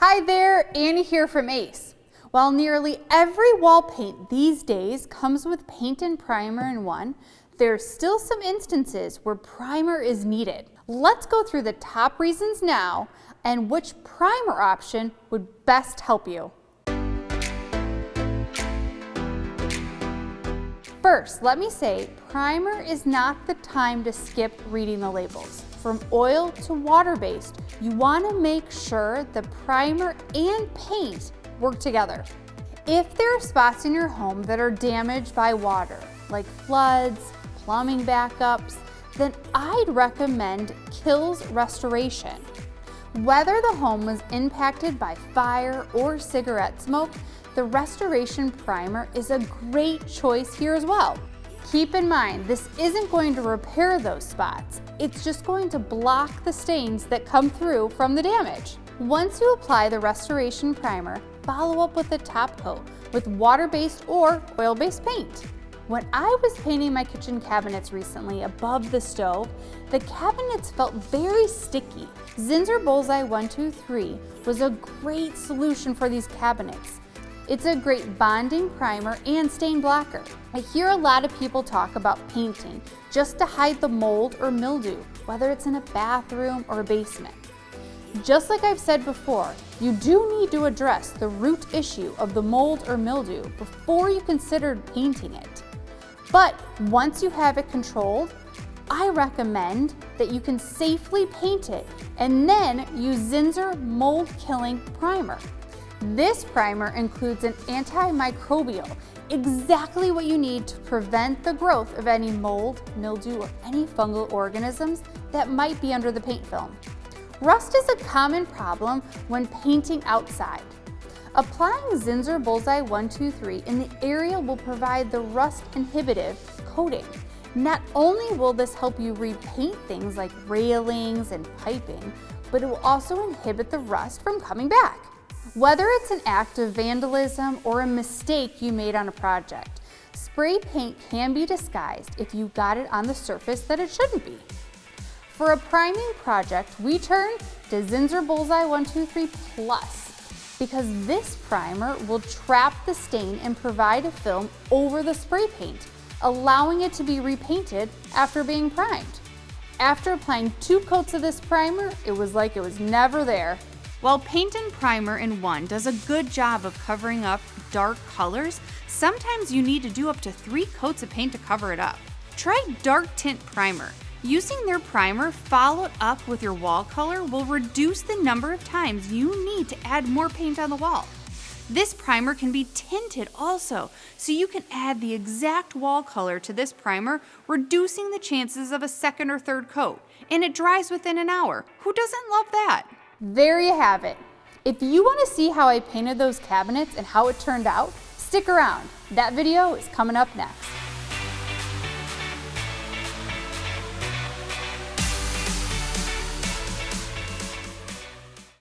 Hi there, Annie here from Ace. While nearly every wall paint these days comes with paint and primer in one, there's still some instances where primer is needed. Let's go through the top reasons now and which primer option would best help you. First, let me say primer is not the time to skip reading the labels. From oil to water-based, you want to make sure the primer and paint work together. If there are spots in your home that are damaged by water, like floods, plumbing backups, then I'd recommend Kilz Restoration. Whether the home was impacted by fire or cigarette smoke, the Restoration Primer is a great choice here as well. Keep in mind, this isn't going to repair those spots. It's just going to block the stains that come through from the damage. Once you apply the Restoration Primer, follow up with a top coat with water-based or oil-based paint. When I was painting my kitchen cabinets recently above the stove, the cabinets felt very sticky. Zinsser Bullseye 123 was a great solution for these cabinets. It's a great bonding primer and stain blocker. I hear a lot of people talk about painting just to hide the mold or mildew, whether it's in a bathroom or a basement. Just like I've said before, you do need to address the root issue of the mold or mildew before you consider painting it. But once you have it controlled, I recommend that you can safely paint it and then use Zinsser Mold Killing Primer. This primer includes an antimicrobial, exactly what you need to prevent the growth of any mold, mildew, or any fungal organisms that might be under the paint film. Rust is a common problem when painting outside. Applying Zinsser Bullseye 123 in the area will provide the rust inhibitive coating. Not only will this help you repaint things like railings and piping, but it will also inhibit the rust from coming back. Whether it's an act of vandalism or a mistake you made on a project, spray paint can be disguised if you got it on the surface that it shouldn't be. For a priming project, we turn to Zinsser Bullseye 123 Plus because this primer will trap the stain and provide a film over the spray paint, allowing it to be repainted after being primed. After applying 2 coats of this primer, it was like it was never there. While paint and primer in one does a good job of covering up dark colors, sometimes you need to do up to 3 coats of paint to cover it up. Try Dark Tint Primer. Using their primer followed up with your wall color will reduce the number of times you need to add more paint on the wall. This primer can be tinted also, so you can add the exact wall color to this primer, reducing the chances of a second or third coat, and it dries within an hour. Who doesn't love that? There you have it. If you want to see how I painted those cabinets and how it turned out, stick around. That video is coming up next.